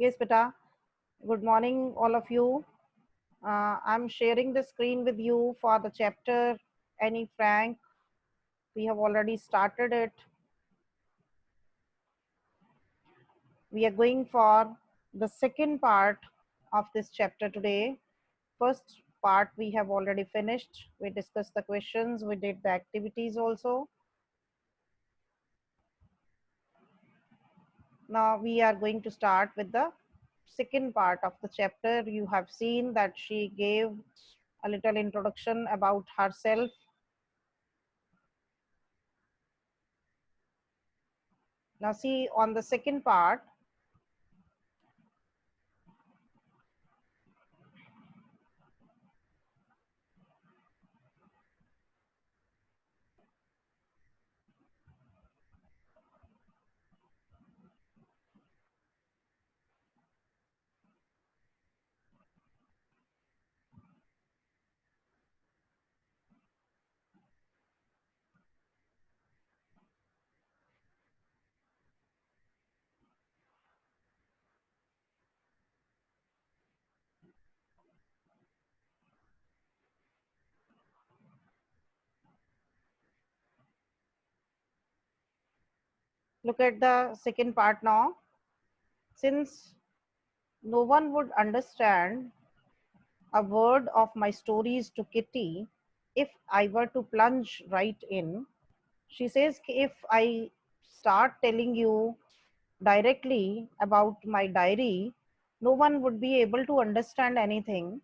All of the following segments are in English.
Yes, beta. Good morning, all of you. I'm sharing the screen with you for the chapter Annie Frank. We have already started it. We are going for the second part of this chapter today. First part we have already finished. We discussed the questions, we did the activities also. Now we are going to start with the second part of the chapter. You have seen that she gave a little introduction about herself. Now see, on the second part, look at the second part now. Since no one would understand a word of my stories to Kitty if I were to plunge right in, she says, if I start telling you directly about my diary, no one would be able to understand anything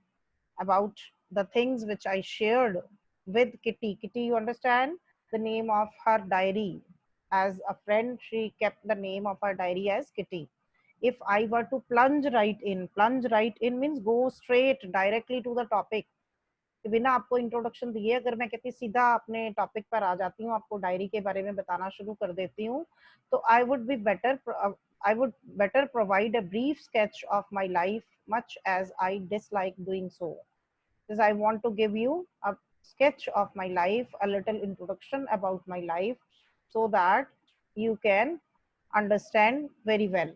about the things which I shared with Kitty. Kitty, you understand the name of her diary. As a friend, she kept the name of her diary as Kitty. If I were to plunge right in means go straight directly to the topic. कि बिना आपको introduction दिए अगर मैं कहती सीधा अपने topic पर आ जाती हूँ, आपको डायरी के बारे में बताना शुरू कर देती हूँ, तो I would better provide a brief sketch of my life, much as I dislike doing so. Because I want to give you a sketch of my life, a little introduction about my life, so that you can understand very well.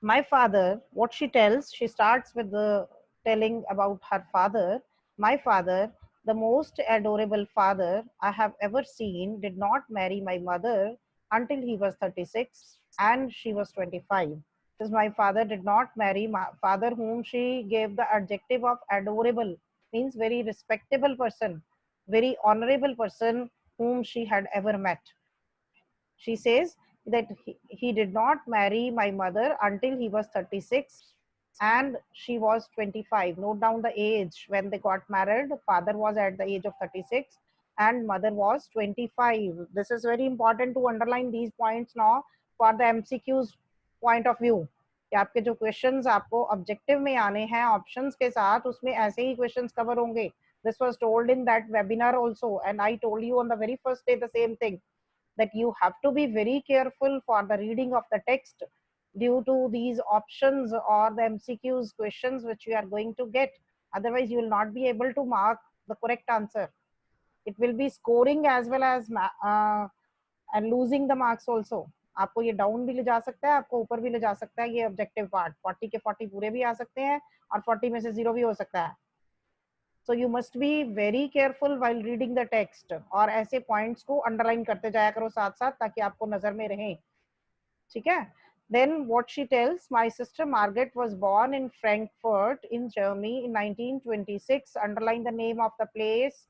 My father, what she tells, she starts with the telling about her father. My father, the most adorable father I have ever seen, did not marry my mother until he was 36 and she was 25. Because my father did not marry my father, whom she gave the adjective of adorable, means very respectable person, very honorable person whom she had ever met. She says that he did not marry my mother until he was 36 and she was 25. Note down the age when they got married. Father was at the age of 36 and mother was 25. This is very important to underline these points now for the MCQs point of view. कि आपके जो questions आपको objective में आने हैं options के साथ, उसमें ऐसे ही क्वेश्चंस कवर होंगे. This was told in that webinar also, and I told you on the very first day the same thing, that you have to be very careful for the reading of the text due to these options or the MCQs questions which you are going to get. Otherwise, you will not be able to mark the correct answer. It will be scoring as well as and losing the marks also. आपको ये down भी ले जा सकता है, आपको ऊपर भी ले जा सकता है. ये ऑब्जेक्टिव पार्ट 40 के 40 पूरे भी आ सकते हैं और 40 में से 0 भी हो सकता है. So you must be very careful while reading the text. और ऐसे points को underline करते जाया करो साथ साथ ताकि आपको नजर में रहें. ठीक है? Then what she tells, my sister Margaret was born in Frankfurt in Germany in 1926. Underline the name of the place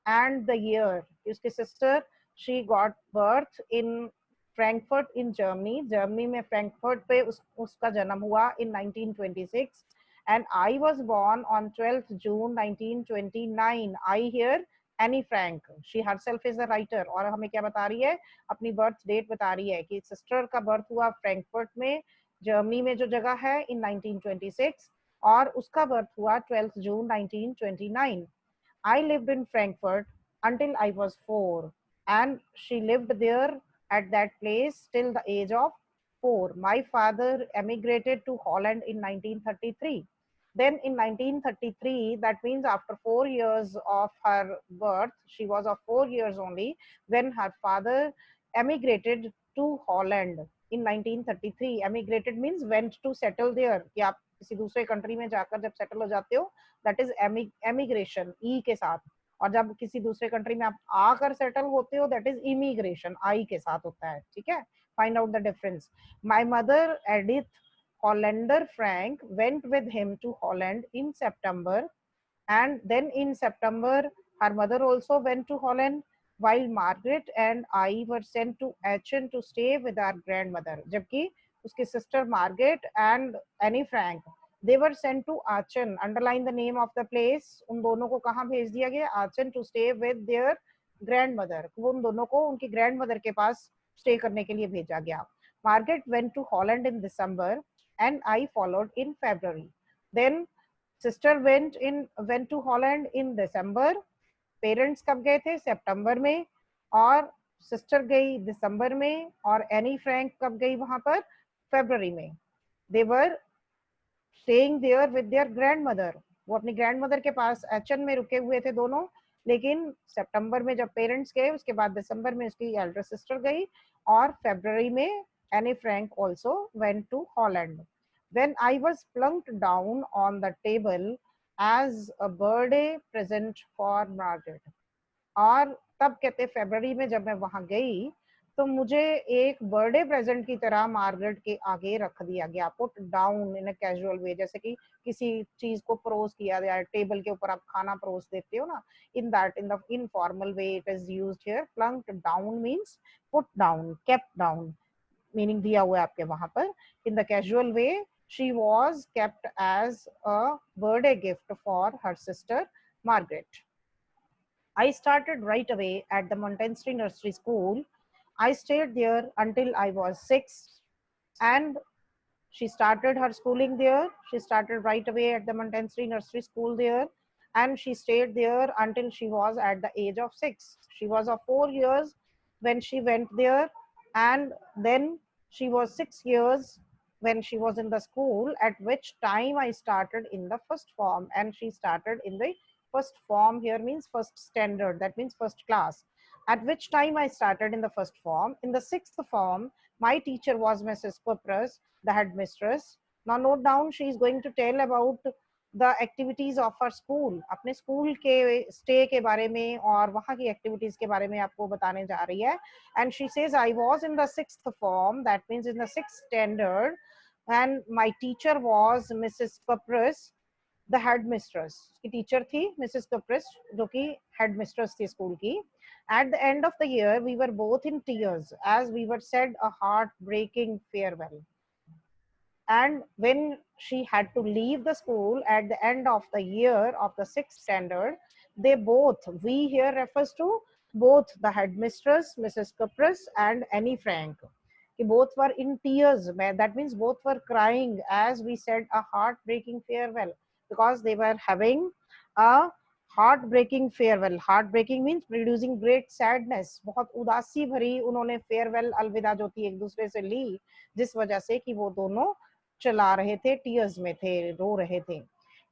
and the year. उसकी sister, she got birth in Frankfurt in Germany. Germany में Frankfurt पे उसका जन्म हुआ in 1926. And I was born on 12th June 1929. I here Annie Frank. She herself is a writer. और हमें क्या बता रही है? अपनी बर्थ डेट बता रही है कि सिस्टर का बर्थ हुआ फ्रैंकफर्ट में, जर्मनी में जो जगह है, in 1926 और उसका बर्थ हुआ 12th June 1929. I lived in Frankfurt until I was 4 and she lived there at that place till the age of 4. My father emigrated to Holland in 1933. Then in 1933, that means after 4 years of her birth, she was of 4 years only, when her father emigrated to Holland. in 1933. Emigrated means went to settle there, कि आप किसी दूसरे country में जाकर जब settle हो जाते हो, दैट इज एमिग्रेशन, ई के साथ. और जब किसी दूसरे कंट्री में आप आकर सेटल होते हो, दैट इज इमिग्रेशन, आई के साथ होता है. ठीक है, find out the difference. My mother Edith Hollander Frank went with him to Holland in September, and then in September her mother also went to Holland, while Margaret and I were sent to Aachen to stay with our grandmother. जबकि उसकी sister Margaret and Annie Frank, they were sent to Aachen. Underline the name of the place. उन दोनों को कहाँ भेज दिया गया? Aachen, to stay with their grandmother. वो उन दोनों को उनकी grandmother के पास stay करने के लिए भेजा गया. Margaret went to Holland in December and I followed in February. Then sister went to Holland in December. Parents कब गए थे? सितंबर में. और सिस्टर गई दिसंबर में. और एनी फ्रैंक कब गई वहां पर? फरवरी में. They were staying there with their grandmother. वो अपनी ग्रैंडमदर के पास एचन में रुके हुए थे दोनों. लेकिन सितंबर में जब पेरेंट्स गए, उसके बाद दिसंबर में उसकी एल्डर सिस्टर गई, और फरवरी में Anne Frank also went to Holland. When I was plunked down on the table as a birthday present for Margaret. और तब कहते फरवरी में जब मैं वहां गई, तो मुझे एक बर्थडे प्रेजेंट की तरह मार्गरेट के आगे रख दिया गया. Put down in a casual way, जैसे कि किसी चीज को परोस किया गया, टेबल के ऊपर आप खाना परोस देते हो ना, in that, in the informal way it is used here. Plunked down means put down, kept down, meaning दिया हुआ है आपके वहां पर. In the casual way she was kept as a birthday gift for her sister Margaret. I started right away at the Montessori Nursery School. I stayed there until I was 6, and she started her schooling there. She started right away at the Montessori Nursery School there, and she stayed there until she was at the age of 6. She was of 4 years when she went there, and then she was 6 years when she was in the school, at which time I started in the first form. And she started in the first form here means first standard, that means first class. At which time I started in the first form. In the sixth form, my teacher was Mrs. Kupras, the headmistress. Now note down, she is going to tell about the activities of her school. अपने school के stay के बारे में और वहाँ की activities के बारे में आपको बताने जा रही है. And she says, I was in the sixth form, that means in the sixth standard, and my teacher was Mrs. Kupras, the headmistress. की टीचर थी मिसेस कप्रिस, जो कि हेड मिस्ट्रेस थी स्कूल की. At the end of the year we were both in tears as we were said a heartbreaking farewell. And when she had to leave the school at the end of the year of the sixth standard, they both, we here refers to both the headmistress Mrs. Kupras and Annie Frank, both were in tears. That means both were crying, as we said, a heartbreaking farewell, because they were having a heartbreaking farewell. Heartbreaking means producing great sadness. बहुत उदासी भरी उन्होंने farewell अलविदा जो थी एक दूसरे से ली, जिस वजह से कि वो दोनों चला रहे थे, tears में थे, रो रहे थे.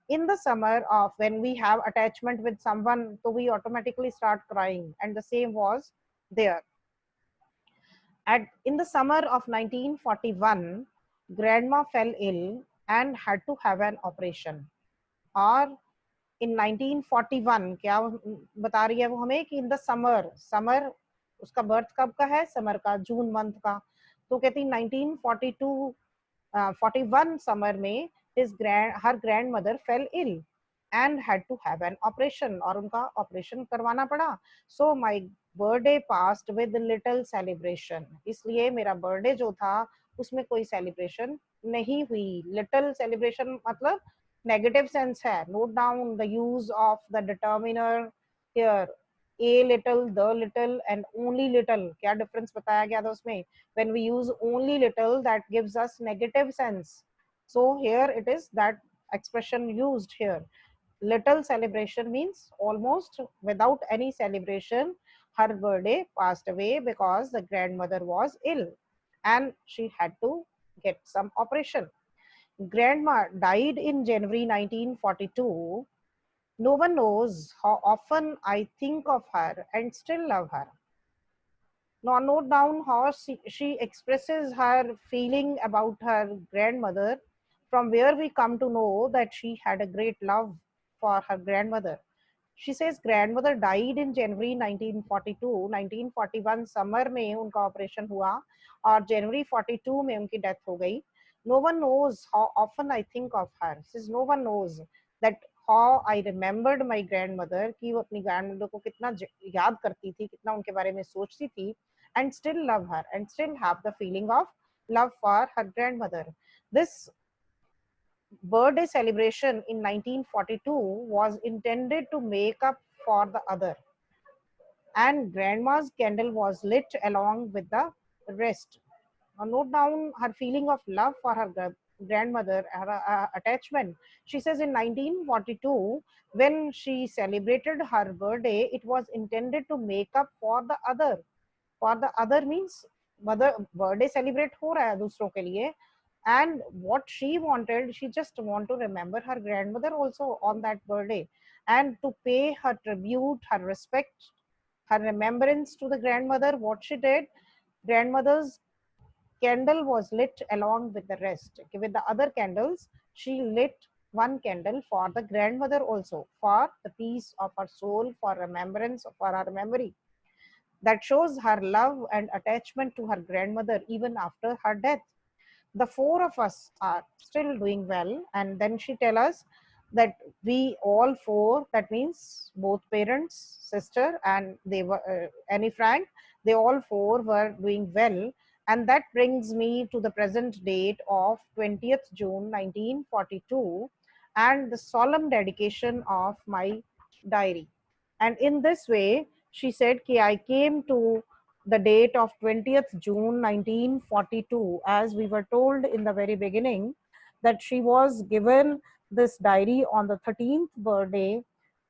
In the summer of when we have attachment with someone, so we automatically start crying, and the same was there. In the summer of 1941, grandma fell ill and had to have an operation. और in 1941 क्या बता रही है वो हमें कि in the summer उसका birth कब का है? समर का, जून मंथ का. तो कहती 1942 41 समर में her grandmother fell ill and had to have an operation, और उनका ऑपरेशन करवाना पड़ा. So my birthday passed with little celebration. इसलिए मेरा बर्थडे जो था उसमें कोई सेलिब्रेशन नहीं हुई. लिटिल सेलिब्रेशन मतलब नेगेटिव सेंस है. Note down the use of the determiner here. a little, the little and only little, क्या डिफरेंस बताया गया था उसमें? when we use only little, that gives us negative sense. So here it is that expression used here. Little celebration means almost without any celebration, her birthday passed away because the grandmother was ill and she had to get some operation. Grandma died in January 1942. No one knows how often I think of her and still love her. Now note down how she expresses her feeling about her grandmother, from where we come to know that she had a great love for her grandmother. She says grandmother died in January 1942. 1941 summer में उनका operation हुआ और जनवरी 42 में उनकी death हो गई. No one knows how often I think of her. Says no one knows that how I remembered my grandmother, कि वो अपनी grandmother को कितना याद करती थी, कितना उनके बारे में सोचती थी, and still love her and still have the feeling of love for her grandmother. This birthday celebration in 1942 was intended to make up for the other, and grandma's candle was lit along with the rest. Now note down her feeling of love for her grandmother, her attachment. She says in 1942, when she celebrated her birthday, it was intended to make up for the other. For the other means mother birthday celebrate हो रहा है दूसरों के लिए, and what she wanted, she just want to remember her grandmother also on that birthday, and to pay her tribute, her respect, her remembrance to the grandmother. What she did, grandmother's candle was lit along with the rest. Okay, with the other candles, she lit one candle for the grandmother also, for the peace of her soul, for remembrance, for her memory. That shows her love and attachment to her grandmother even after her death. The four of us are still doing well, and then she tell us that we all four, that means both parents, sister, and they were Annie Frank, they all four were doing well. And that brings me to the present date of 20th June 1942 and the solemn dedication of my diary. And in this way she said ki I came to the date of 20th June 1942, as we were told in the very beginning, that she was given this diary on the 13th birthday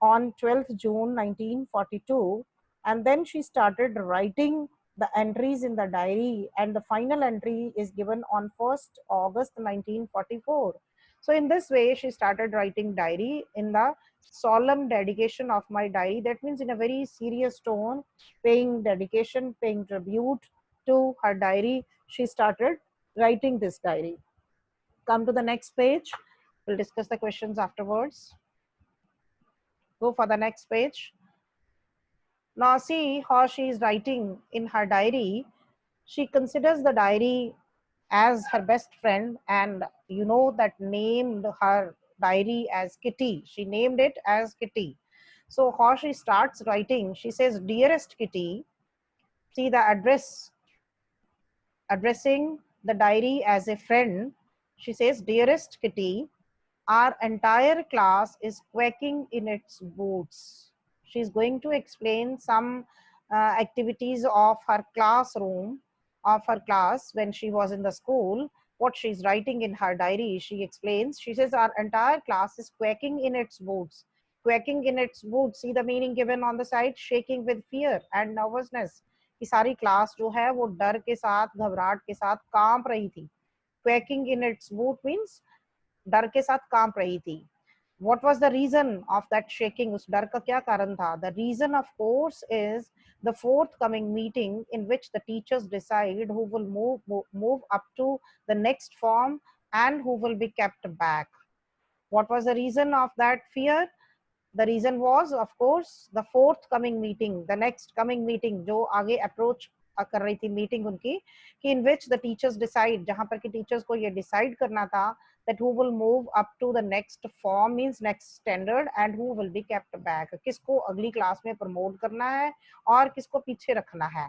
on 12th June 1942. And then she started writing the entries in the diary, and the final entry is given on 1st August 1944. So in this way, she started writing diary in the solemn dedication of my diary. That means in a very serious tone, paying dedication, paying tribute to her diary, she started writing this diary. Come to the next page. We'll discuss the questions afterwards. Go for the next page. Now see how she is writing in her diary. She considers the diary as her best friend, and you know that named her diary as Kitty. She named it as Kitty. So how she starts writing, she says, dearest Kitty, see the address, addressing the diary as a friend. She says, dearest Kitty, our entire class is quaking in its boots. She's going to explain some activities of her classroom, of her class when she was in the school. What she's writing in her diary, she explains. She says, our entire class is quaking in its boots. Quaking in its boots, see the meaning given on the side, shaking with fear and nervousness. कि सारी class जो है वो डर के साथ, घबराहट के साथ कांप रही थी. Quaking in its boot means डर के साथ कांप रही थी. What was the reason of that shaking? उस डर का क्या कारण था? The reason, of course, is the forthcoming meeting in which the teachers decide who will move up to the next form and who will be kept back. What was the reason of that fear? The reason was, of course, the forthcoming meeting, the next coming meeting, जो आगे approach कर रही थी meeting उनकी, कि in which the teachers decide, जहाँ पर कि teachers को ये decide करना था that who will move up to the next form, means next standard, and who will be kept back. किसको अगली क्लास में promote करना है और किसको पीछे रखना है.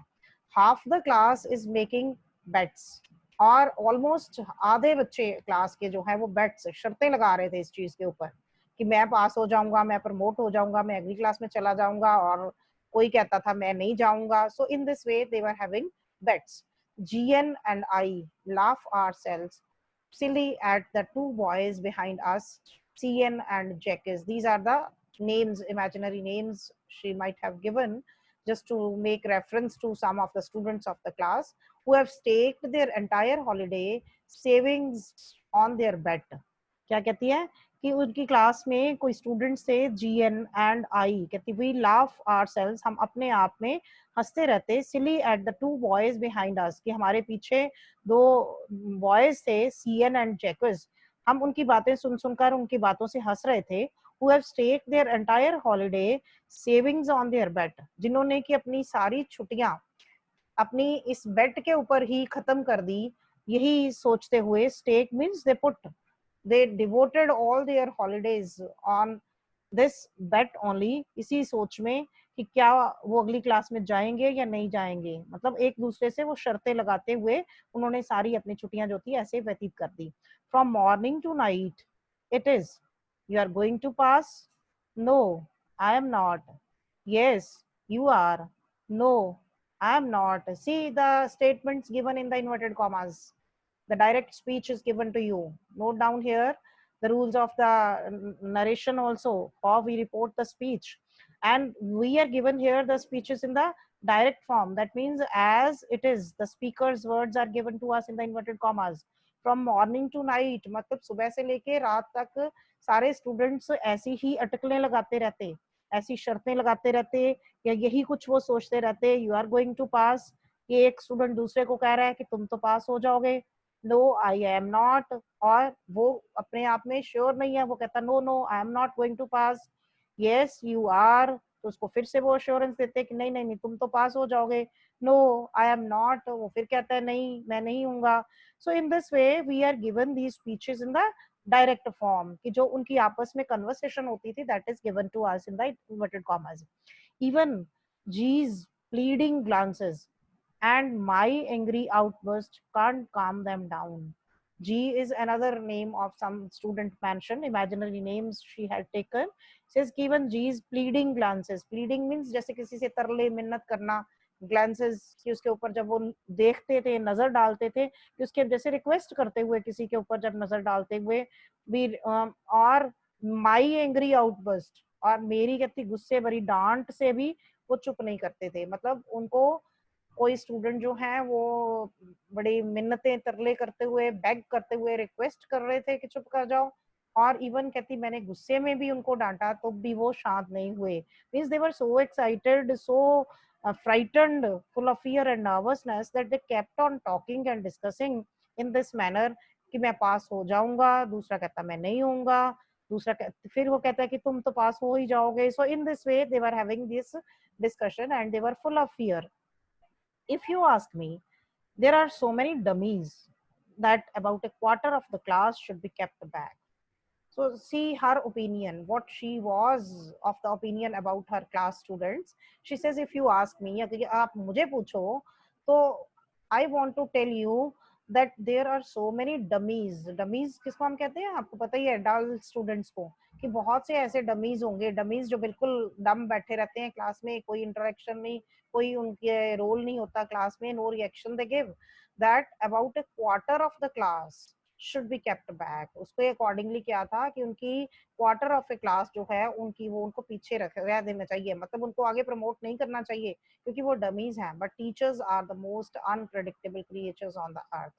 Half the class is making bets, और ऑलमोस्ट आधे बच्चे क्लास के जो है वो बेट्स, शर्तें लगा रहे थे इस चीज के ऊपर कि मैं पास हो जाऊंगा, मैं प्रमोट हो जाऊंगा, मैं अगली क्लास में चला जाऊंगा, और कोई कहता था मैं नहीं जाऊंगा. So in this way they were having bets. GN and I laugh ourselves silly at the two boys behind us, CN and Jacques. These are the names, imaginary names she might have given just to make reference to some of the students of the class who have staked their entire holiday savings on their bet. क्या कहती है कि उनकी class में कोई student थे GN and I, कहती we laugh ourselves, हम अपने आप में हंसते रहते, silly at the two boys behind us, कि हमारे पीछे दो बॉयज थे CN एंड जैक्विस, हम उनकी बातें सुन सुनकर उनकी बातों से हंस रहे थे, who have staked their entire holiday savings on their bet, जिन्होंने कि अपनी सारी छुट्टियां अपनी इस बेट के ऊपर ही खत्म कर दी, यही सोचते हुए, stake means they put, they devoted all their holidays on this bet only, इसी सोच में कि क्या वो अगली क्लास में जाएंगे या नहीं जाएंगे, मतलब एक दूसरे से वो शर्तें लगाते हुए उन्होंने सारी अपनी छुट्टियां जो थी ऐसे व्यतीत कर दी. From morning to night it is, you are going to pass, no I am not, yes you are, no I am not. See the statements given in the inverted commas, the direct speech is given to you. Note down here the rules of the narration also, how we report the speech, and we are given here the speeches in the direct form, that means as it is, the speaker's words are given to us in the inverted commas. From morning to night, मतलब सुबह से लेके रात तक सारे students ऐसी ही अटकलें लगाते रहते, ऐसी शर्तें लगाते रहते, या यही कुछ वो सोचते रहते, यू आर गोइंग टू पास, ये एक स्टूडेंट दूसरे को कह रहा है कि तुम तो पास हो जाओगे, नो आई एम नॉट, और वो अपने आप में श्योर नहीं है, वो कहता no no I am not going to pass, yes you are, तो उसको फिर से वो अश्योरेंस देते कि नहीं नहीं नहीं तुम तो पास हो जाओगे, नो आई एम नॉट, वो फिर कहता है नहीं मैं नहीं हूँगा. So in this way we are given these speeches in the direct form, कि जो उनकी आपस में कन्वर्सेशन होती थी, that is given to us in the inverted commas. Even G's pleading glances and my angry outburst can't calm them down. G is another name of some student mansion, imaginary names she had taken. Says given G's pleading glances. Pleading means जैसे किसी से तरले मिन्नत करना, glances कि उसके ऊपर जब वो देखते थे, नजर डालते थे, कि उसके जैसे रिक्वेस्ट करते हुए किसी के ऊपर जब नजर डालते हुए भी, और my angry outburst, और मेरी कहती गुस्से भरी डांट से भी वो चुप नहीं करते थे, मतलब उनको कोई स्टूडेंट जो है वो बड़ी मिन्नतें तरले करते हुए, बेग करते हुए रिक्वेस्ट कर रहे थे कि चुप कर जाओ, और इवन कहती मैंने गुस्से में भी उनको डांटा तो भी वो शांत नहीं हुए. Means they were so excited, so frightened, full of fear and nervousness that they kept on talking and discussing in this manner कि मैं पास हो जाऊंगा, दूसरा कहता मैं नहीं होऊंगा, फिर वो कहता है कि तुम तो पास हो ही जाओगे. So in this way they were having this discussion and they were full of fear. If you ask me, there are so many dummies that about a quarter of the class should be kept back. So see her opinion, what she was of the opinion about her class students. She says if you ask me, अगर आप मुझे पूछो तो I want to tell you that there are so many dummies. Dummies किसको हम कहते हैं आपको पता ही है, डल स्टूडेंट्स को, कि बहुत से ऐसे डमीज होंगे, डमीज जो बिल्कुल डम बैठे रहते हैं क्लास में, कोई इंटरेक्शन नहीं, कोई उनके रोल नहीं होता क्लास में, no reaction they give, that about a quarter of the class should be kept back. उसको अकॉर्डिंगली क्या था कि उनकी क्वार्टर ऑफ ए क्लास जो है उनकी वो उनको पीछे रह देना चाहिए, मतलब उनको आगे प्रमोट नहीं करना चाहिए क्योंकि वो डमीज हैं. But teachers are the most unpredictable creatures on the earth.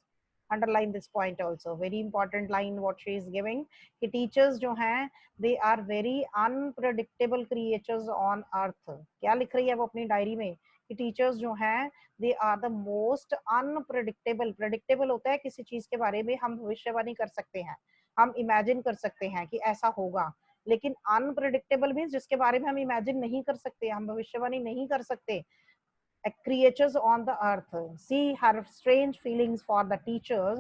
underline this point also, very important line what she is giving, कि teachers जो हैं they are very unpredictable creatures on earth. क्या लिख रही है वो अपनी डायरी में कि टीचर्स जो हैं they are the most unpredictable. predictable होता है किसी चीज के बारे में हम भविष्यवाणी कर सकते हैं, हम इमेजिन कर सकते हैं कि ऐसा होगा, लेकिन अनप्रेडिक्टेबल मीन्स जिसके बारे में हम इमेजिन नहीं कर सकते, हम भविष्यवाणी नहीं कर सकते. Creatures on the earth. See her strange feelings for the teachers,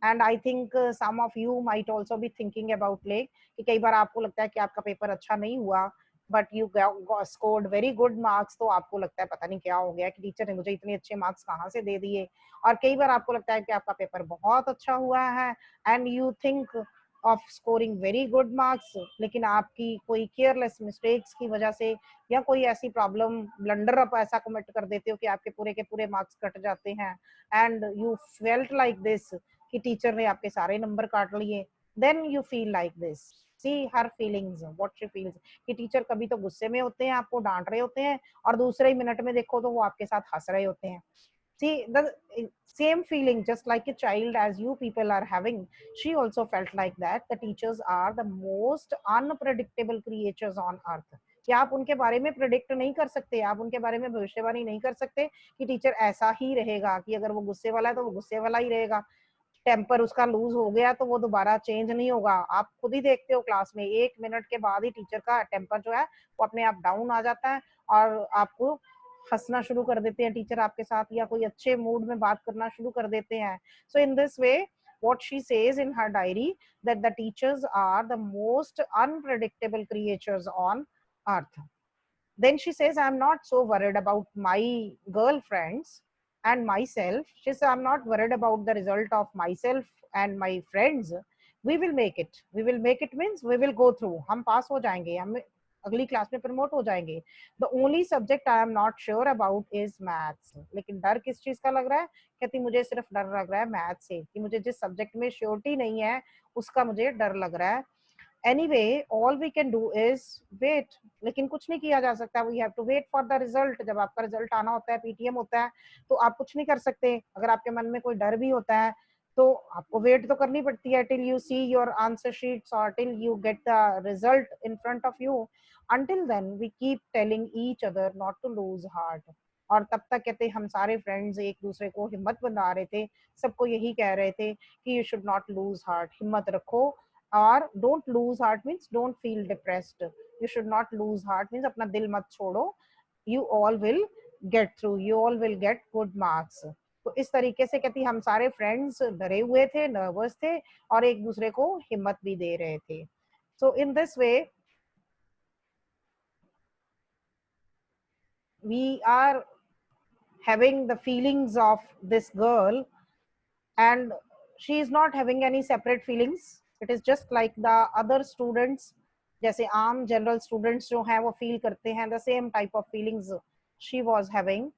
and I think some of you might also be thinking about like कि कई बार आपको लगता है कि आपका पेपर अच्छा नहीं हुआ, but you scored very good marks, तो आपको लगता है पता नहीं क्या हो गया कि टीचर ने मुझे इतने अच्छे मार्क्स कहाँ से दे दिए. और कई बार आपको लगता है कि आपका पेपर बहुत अच्छा हुआ है and you think of scoring very good marks, लेकिन आपकी कोई केयरलेस मिस्टेक्स की वजह से या कोई ऐसी प्रॉब्लम ब्लंडर आप ऐसा कमिट कर देते हो कि आपके पूरे के पूरे मार्क्स कट जाते हैं and you felt like this कि टीचर ने आपके सारे नंबर काट लिए. Then you feel like this. See her feelings, what she feels, कि टीचर कभी तो गुस्से में होते हैं, आपको डांट रहे होते हैं, और दूसरे ही मिनट में देखो तो वो आपके साथ हंस रहे होते हैं. see the same feeling, just like a child as you people are having, she also felt like that the teachers are the most unpredictable creatures on earth, कि आप उनके बारे में प्रिडिक्ट नहीं कर सकते, आप उनके बारे में भविष्यवाणी नहीं कर सकते कि टीचर ऐसा ही रहेगा, कि अगर वो गुस्से वाला है तो वो गुस्से वाला ही रहेगा, टेम्पर उसका लूज हो गया तो वो दोबारा चेंज नहीं होगा। आप खुद ही देखते हो क्लास में 1 मिनट के बाद ही टीचर का टेम्पर जो है वो अपने आप डाउन आ जाता है और आपको हंसना शुरू कर देते हैं टीचर आपके साथ, या कोई अच्छे मूड में बात करना शुरू कर देते हैं। So in this way what she says in her diary, that the teachers are the most unpredictable creatures on earth. Then she says, I'm not so worried about my girlfriends and myself. She says, I'm not worried about the result of myself and my friends. We will make it. We will make it means we will go through. हम पास हो जाएंगे, हम अगली class में promote हो जाएंगे। The only subject I am not sure about is maths. लेकिन डर किस चीज का लग रहा है? कहती मुझे सिर्फ डर लग रहा है मैथ्स से, कि मुझे जिस सब्जेक्ट में श्योरिटी नहीं है उसका मुझे डर लग रहा है। anyway all we can do is wait, लेकिन कुछ नहीं किया जा सकता, we have to wait for the result। जब आपका रिजल्ट आना होता है, पीटीएम होता है, तो आप कुछ नहीं कर सकते। अगर आपके मन में कोई डर भी होता है तो आपको वेट तो करनी पड़ती है till you see your answer sheets or till you get the result in front of you। until then we keep telling each other not to lose heart। और तब तक कहते हम सारे फ्रेंड्स एक दूसरे को हिम्मत बंधा रहे थे, सबको यही कह रहे थे कि you should not lose heart, हिम्मत रखो। और don't lose heart means don't feel depressed, you should not lose heart means अपना दिल मत छोड़ो, you all will get through, you all will get good marks. तो इस तरीके से कहती हम सारे फ्रेंड्स डरे हुए थे, नर्वस थे और एक दूसरे को हिम्मत भी दे रहे थे। So in this way we are having the feelings of this girl, and she is not having any separate feelings, it is just like the other students, जैसे आम जनरल स्टूडेंट्स जो हैं वो फील करते हैं, the same type of feelings she was having।